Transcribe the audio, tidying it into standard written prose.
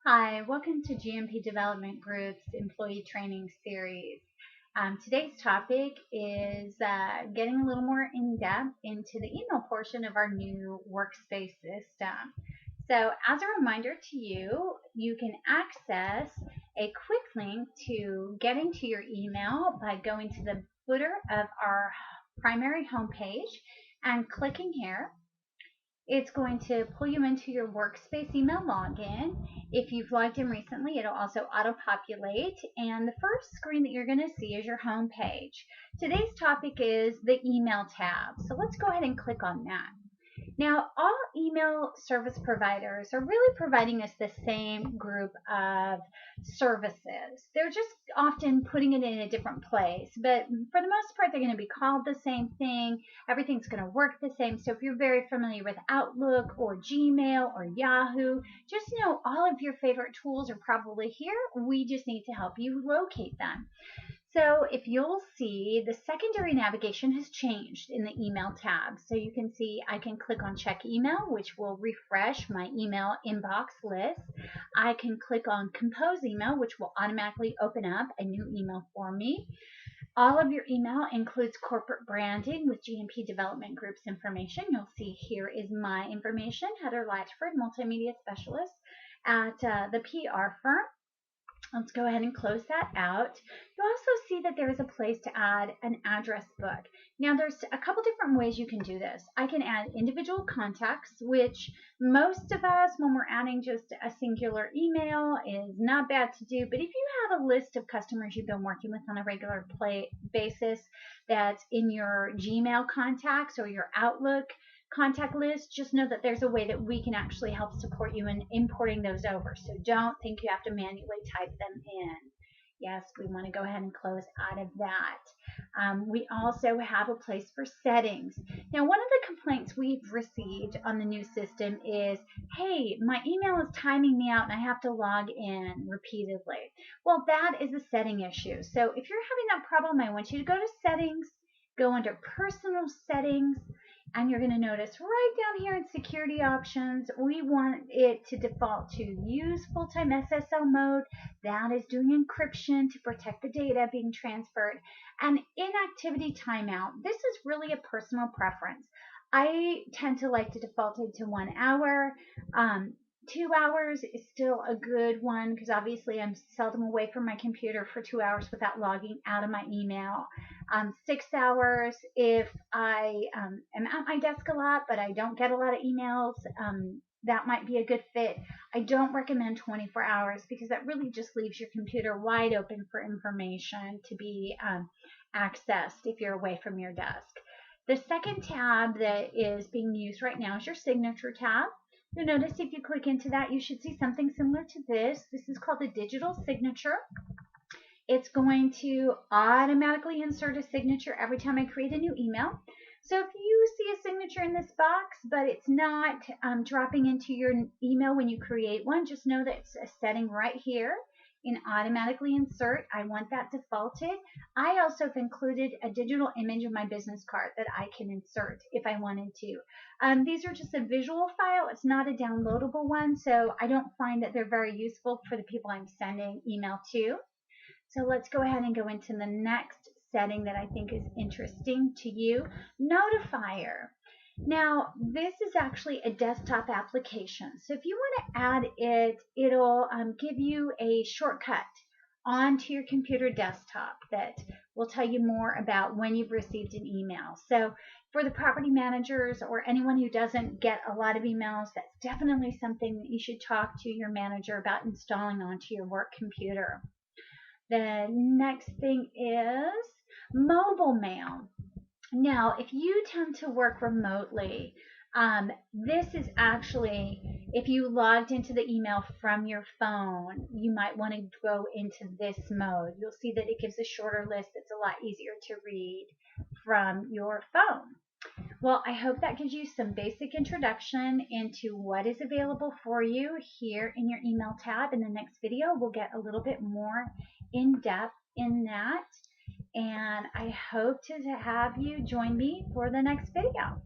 Hi, welcome to GMP Development Group's Employee Training Series. Today's topic is getting a little more in depth into the email portion of our new workspace system. So, as a reminder to you, you can access a quick link to getting to your email by going to the footer of our primary homepage and clicking here. It's going to pull you into your workspace email login. If you've logged in recently, it'll also auto-populate. And the first screen that you're going to see is your home page. Today's topic is the email tab. So let's go ahead and click on that. Now, all email service providers are really providing us the same group of services. They're just often putting it in a different place, but for the most part, they're going to be called the same thing. Everything's going to work the same. So if you're very familiar with Outlook or Gmail or Yahoo, just know all of your favorite tools are probably here. We just need to help you locate them. So if you'll see, the secondary navigation has changed in the email tab. So you can see I can click on check email, which will refresh my email inbox list. I can click on compose email, which will automatically open up a new email for me. All of your email includes corporate branding with GMP Development Group's information. You'll see here is my information, Heather Latchford, Multimedia Specialist at the PR firm. Let's go ahead and close that out. You'll also see that there is a place to add an address book. Now there's a couple different ways you can do this. I can add individual contacts, which most of us, when we're adding just a singular email, is not bad to do. But if you have a list of customers you've been working with on a regular basis that's in your Gmail contacts or your Outlook contact list, just know that there's a way that we can actually help support you in importing those over. So don't think you have to manually type them in. Yes, we want to go ahead and close out of that. We also have a place for settings. Now, one of the complaints we've received on the new system is, hey, my email is timing me out and I have to log in repeatedly. Well, that is a setting issue. So if you're having that problem, I want you to go to settings, go under personal settings, and you're going to notice right down here in security options, we want it to default to use full-time SSL mode. That is doing encryption to protect the data being transferred. And inactivity timeout. This is really a personal preference. I tend to like to default it to 1 hour. 2 hours is still a good one because obviously I'm seldom away from my computer for 2 hours without logging out of my email. 6 hours if I am at my desk a lot, but I don't get a lot of emails. That might be a good fit. I don't recommend 24 hours because that really just leaves your computer wide open for information to be accessed if you're away from your desk. The second tab that is being used right now is your signature tab. You'll notice if you click into that, you should see something similar to this. This is called a digital signature. It's going to automatically insert a signature every time I create a new email. So if you see a signature in this box, but it's not dropping into your email when you create one, just know that it's a setting right here in automatically insert. I want that defaulted. I also have included a digital image of my business card that I can insert if I wanted to. These are just a visual file. It's not a downloadable one, so I don't find that they're very useful for the people I'm sending email to. So let's go ahead and go into the next setting that I think is interesting to you, Notifier. Now, this is actually a desktop application. So if you want to add it, it'll give you a shortcut onto your computer desktop that will tell you more about when you've received an email. So for the property managers or anyone who doesn't get a lot of emails, that's definitely something that you should talk to your manager about installing onto your work computer. The next thing is mobile mail. Now, if you tend to work remotely, this is actually, if you logged into the email from your phone, you might want to go into this mode. You'll see that it gives a shorter list that's a lot easier to read from your phone. Well, I hope that gives you some basic introduction into what is available for you here in your email tab. In the next video, we'll get a little bit more in depth in that. And I hope to have you join me for the next video.